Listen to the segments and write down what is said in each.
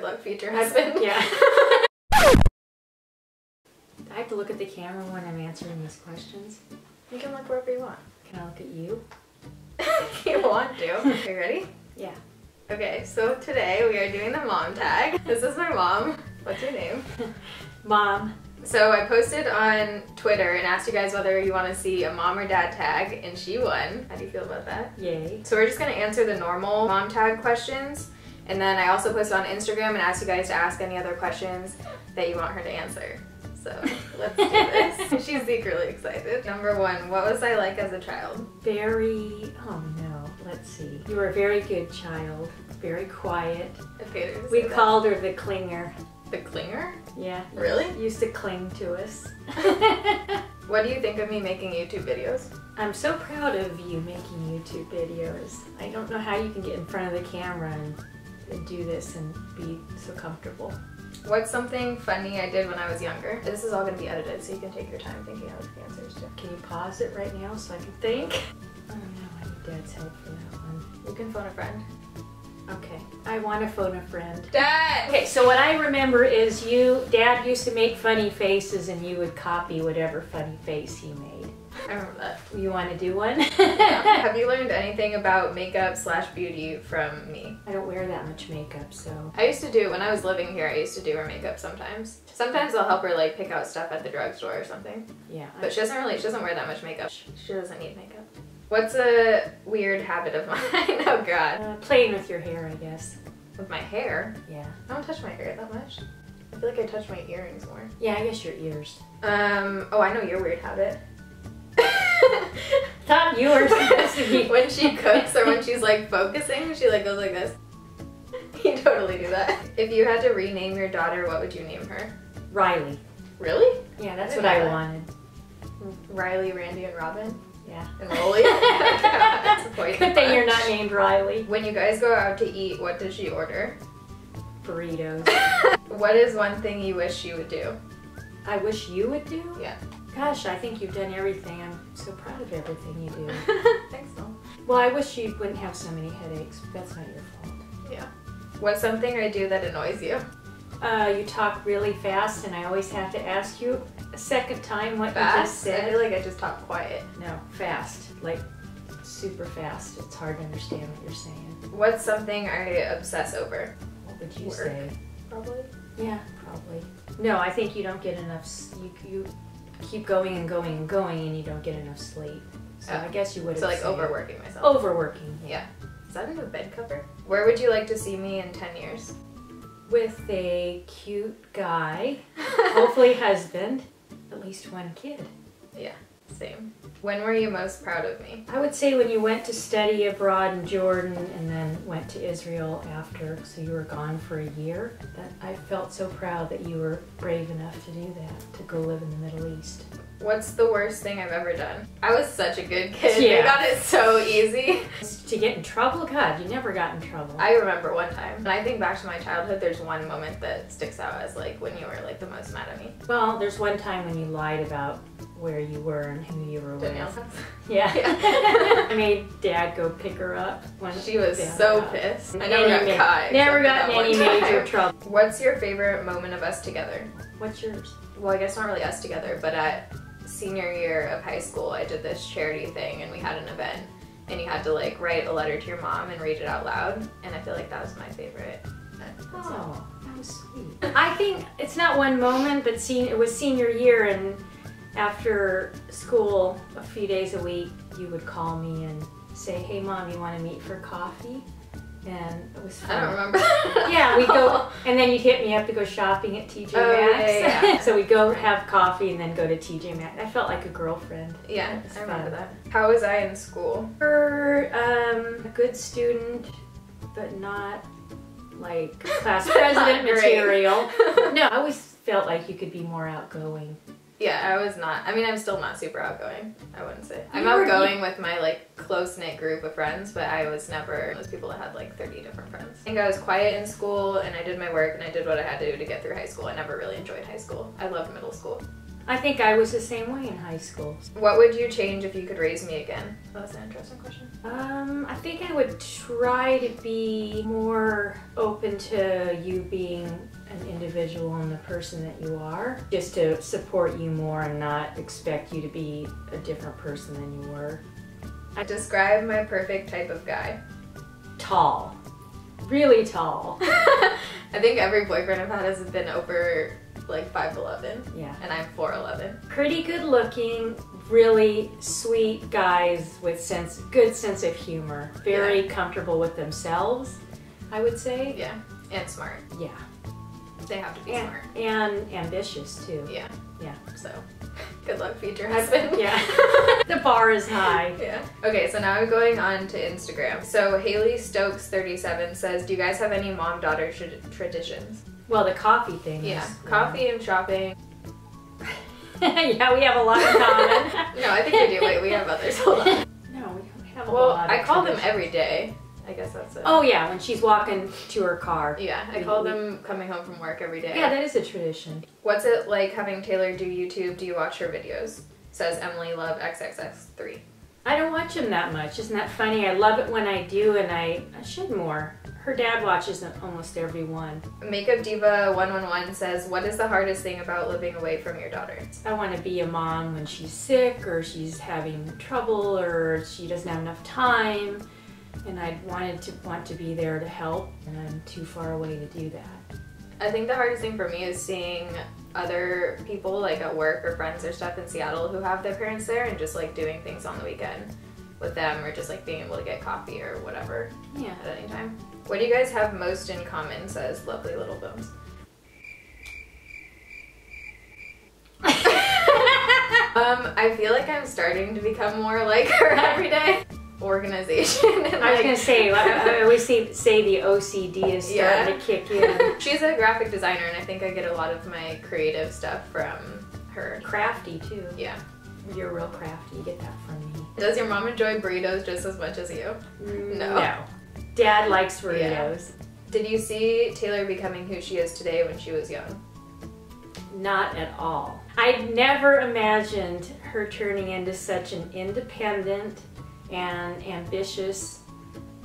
luck future husband. Yeah. I have to look at the camera when I'm answering these questions. You can look wherever you want. Can I look at you? If you want to. Are you ready? Yeah. Okay, so today we are doing the mom tag. This is my mom. What's your name? Mom. So I posted on Twitter and asked you guys whether you want to see a mom or dad tag, and she won. How do you feel about that? Yay. So we're just going to answer the normal mom tag questions, and then I also posted on Instagram and asked you guys to ask any other questions that you want her to answer. So let's do this. She's secretly excited. Number one, what was I like as a child? Very, oh no, let's see. You were a very good child, very quiet. I paid her to We say that. called her the clinger. The clinger? Yeah. Really? Used to cling to us. What do you think of me making YouTube videos? I'm so proud of you making YouTube videos. I don't know how you can get in front of the camera and do this and be so comfortable. What's something funny I did when I was younger? This is all going to be edited, so you can take your time thinking of the answers too. Can you pause it right now so I can think? Oh no, I need Dad's help for that one. You can phone a friend. Okay, I want to phone a friend. Dad! Okay, so what I remember is Dad used to make funny faces and you would copy whatever funny face he made. I remember that. You want to do one? Yeah. Have you learned anything about makeup / beauty from me? I don't wear that much makeup, so. I used to do, when I was living here, I used to do her makeup sometimes. Sometimes I'll help her like pick out stuff at the drugstore or something. Yeah. But she doesn't wear that much makeup. She doesn't need makeup. What's a weird habit of mine? Oh god. Playing with your hair, I guess. With my hair? Yeah. I don't touch my hair that much. I feel like I touch my earrings more. Yeah, I guess your ears. Oh, I know your weird habit. Thought you were supposed to be. When she cooks or when she's like focusing, she like goes like this. You totally do that. If you had to rename your daughter, what would you name her? Riley. Really? Yeah, that's I what didn't I know that. wanted. Riley, Randy, and Robin? Yeah. And Loli? That's quite Good thing you're bunch. not named Riley. When you guys go out to eat, what does she order? Burritos. What is one thing you wish you would do? I wish you would do? Yeah. Gosh, I think you've done everything. I'm so proud of everything you do. Thanks, Mom. Well, I wish you wouldn't have so many headaches, but that's not your fault. Yeah. What's something I do that annoys you? You talk really fast, and I always have to ask you a second time what you just Fast? I said. feel like I just talk quiet. No, fast. Like, super fast. It's hard to understand what you're saying. What's something I obsess over? What would you Work. say? Probably. Yeah, probably. No, I think you don't get enough, you keep going and going and going and you don't get enough sleep. So Oh. I guess you would have So like said overworking myself. overworking. Yeah. Is that a new bed cover? Where would you like to see me in 10 years? With a cute guy, hopefully husband, at least one kid. Yeah, same. When were you most proud of me? I would say when you went to study abroad in Jordan and then went to Israel after, so you were gone for a year. That I felt so proud that you were brave enough to do that, to go live in the Middle East. What's the worst thing I've ever done? I was such a good kid. Yeah. They got it so easy. To get in trouble? God, you never got in trouble. I remember one time. When I think back to my childhood, there's one moment that sticks out as like when you were like the most mad at me. Well, there's one time when you lied about where you were and who you were with. Danielle's house. Yeah. Yeah. I made Dad go pick her up when She was found so out. pissed. I Any never got ma- caught. Never except got for in that any one major time. trouble. What's your favorite moment of us together? What's yours? Well, I guess not really us together, but at senior year of high school, I did this charity thing and we had an event and you had to like write a letter to your mom and read it out loud, and I feel like that was my favorite. Oh, that was sweet. I think it's not one moment, but it was senior year, and after school, a few days a week, you would call me and say, "Hey, Mom, you want to meet for coffee?" And it was fun. I don't remember. Yeah, we'd go, and then you'd hit me up to go shopping at TJ Maxx. Yeah. So we'd go have coffee and then go to TJ Maxx. I felt like a girlfriend. Yeah, It was I remember fun. that. How was I in school? A good student, but not like class president Great. material. No, I always felt like you could be more outgoing. Yeah, I was not. I mean, I'm still not super outgoing, I wouldn't say. I'm You were- outgoing with my like close-knit group of friends, but I was never those people that had like 30 different friends. I think I was quiet in school and I did my work and I did what I had to do to get through high school. I never really enjoyed high school. I loved middle school. I think I was the same way in high school. What would you change if you could raise me again? Oh, that's an interesting question. I think I would try to be more open to you being an individual and the person that you are. Just to support you more and not expect you to be a different person than you were. Describe my perfect type of guy. Tall. Really tall. I think every boyfriend I've had has been over like 5'11". Yeah. And I'm 4'11". Pretty good looking, really sweet guys with good sense of humor. Very comfortable with themselves, I would say. Yeah. And smart. Yeah. They have to be smart. And ambitious too. Yeah. Yeah. So, good luck, future husband. Yeah. The bar is high. Yeah. Okay, so now I'm going on to Instagram. So Haley Stokes 37 says, do you guys have any mom-daughter traditions? Well, the coffee thing. Yeah. Coffee and shopping. Yeah, we have a lot in common. No, I think we do. Wait, we have others. Hold on. No, we have a Well, lot. I call them every day. I guess that's it. Oh yeah, when she's walking to her car. Yeah, I call them coming home from work every day. Yeah, that is a tradition. What's it like having Taylor do YouTube? Do you watch her videos? Says Emily Love XXX3. I don't watch them that much. Isn't that funny? I love it when I do, and I should more. Her dad watches almost every one. Makeup Diva 111 says, what is the hardest thing about living away from your daughter? I want to be a mom when she's sick, or she's having trouble, or she doesn't have enough time. And I want to be there to help, and I'm too far away to do that. I think the hardest thing for me is seeing other people like at work or friends or stuff in Seattle who have their parents there and just like doing things on the weekend with them, or just like being able to get coffee or whatever. Yeah. At any time. What do you guys have most in common? Says Lovely Little Bones. I feel like I'm starting to become more like her every day. Organization. And I was gonna say, I always say the OCD is starting to kick in. She's a graphic designer, and I think I get a lot of my creative stuff from her. Crafty too. Yeah. You're real crafty. You get that from me. Does your mom enjoy burritos just as much as you? No. Dad likes burritos. Yeah. Did you see Taylor becoming who she is today when she was young? Not at all. I never imagined her turning into such an independent and ambitious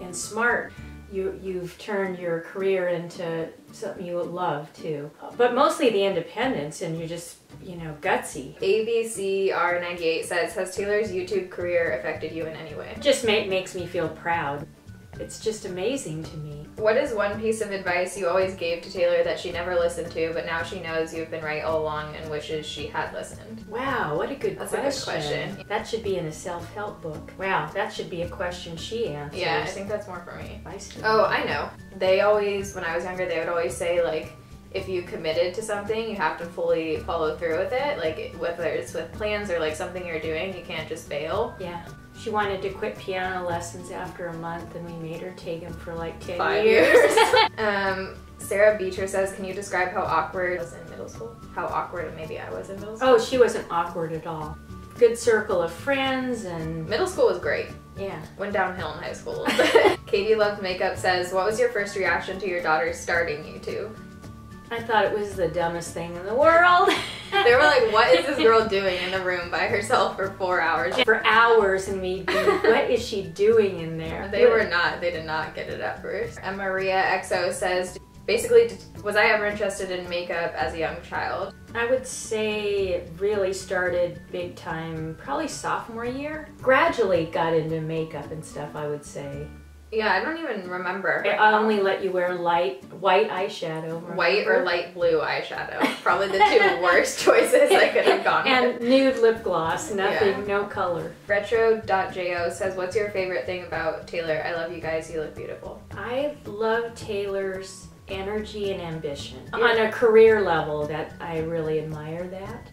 and smart. You've turned your career into something you love too. But mostly the independence, and you're just, gutsy. ABCR98 says, has Taylor's YouTube career affected you in any way? It just makes me feel proud. It's just amazing to me. What is one piece of advice you always gave to Taylor that she never listened to, but now she knows you've been right all along and wishes she had listened? Wow, what a good question. That's a good question. That should be in a self-help book. Wow, that should be a question she answers. Yeah, I think that's more for me. Advice to Oh, I know. They always, when I was younger, they would always say, like, if you committed to something, you have to fully follow through with it. Like, whether it's with plans or like something you're doing, you can't just bail. Yeah. She wanted to quit piano lessons after a month, and we made her take them for like 10 5 years. Sarah Beecher says, can you describe how awkward I was in middle school? How awkward maybe I was in middle school? Oh, she wasn't awkward at all. Good circle of friends, and Middle school was great. yeah. Went downhill in high school. Katie Loves Makeup says, what was your first reaction to your daughter starting YouTube? I thought it was the dumbest thing in the world. They were like, what is this girl doing in the room by herself for 4 hours? For hours, and we'd be, what is she doing in there? They did not get it at first. And Maria XO says, basically, was I ever interested in makeup as a young child? I would say it really started big time, probably sophomore year. Gradually got into makeup and stuff, I would say. Yeah, I don't even remember. I only let you wear white eyeshadow. White or light blue eyeshadow. Probably the two worst choices I could have gone with. And nude lip gloss, nothing, no color. Retro.jo says, what's your favorite thing about Taylor? I love you guys, you look beautiful. I love Taylor's energy and ambition. On a career level, that I really admire that.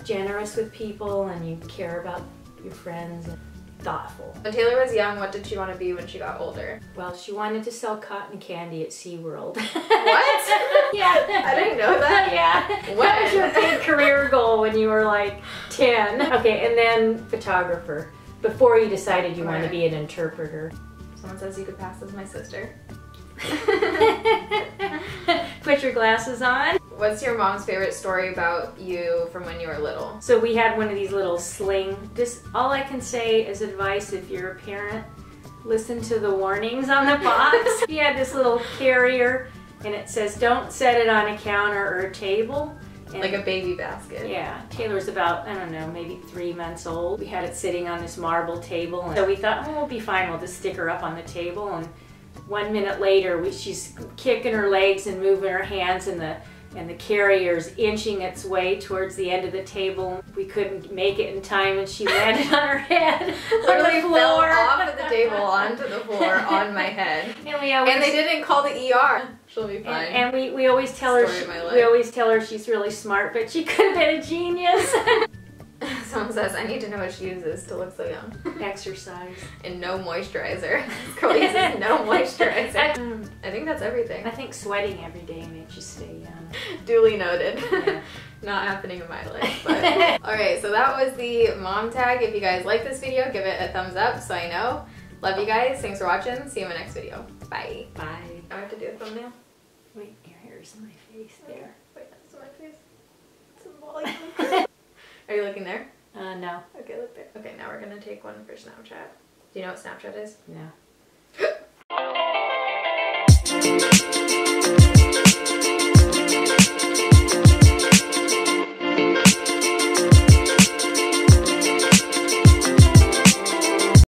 Generous with people, and you care about your friends. Thoughtful. When Taylor was young, what did she want to be when she got older? Well, she wanted to sell cotton candy at SeaWorld. What? Yeah. I didn't know that. Yeah. What? That was your big career goal when you were like 10. Okay, and then photographer. Before you decided you wanted to be an interpreter. Someone says you could pass as my sister. Put your glasses on. What's your mom's favorite story about you from when you were little? So we had one of these little sling. Just all I can say as advice if you're a parent, listen to the warnings on the box. She had this little carrier and it says don't set it on a counter or a table. And like a baby basket. Yeah, Taylor's about, I don't know, maybe 3 months old. We had it sitting on this marble table, and so we thought, oh, we'll be fine. We'll just stick her up on the table. And 1 minute later, she's kicking her legs and moving her hands, and the carrier's inching its way towards the end of the table. We couldn't make it in time, and she landed on her head. Literally fell off of the table onto the floor on my head. And they didn't call the ER. She'll be fine. And we always tell her she's really smart, but she could have been a genius. Someone says, I need to know what she uses to look so young. Exercise. And no moisturizer. This girl uses no moisturizer. I think that's everything. I think sweating every day makes you stay young. Duly noted. Yeah. Not happening in my life. But. Alright, so that was the mom tag. If you guys like this video, give it a thumbs up so I know. Love you guys. Thanks for watching. See you in my next video. Bye. Bye. I have to do a thumbnail. Wait, your hair's in my face there. Wait, that's in my face. Some volume. Are you looking there? No. Okay, look there. Okay, now we're gonna take one for Snapchat. Do you know what Snapchat is? No.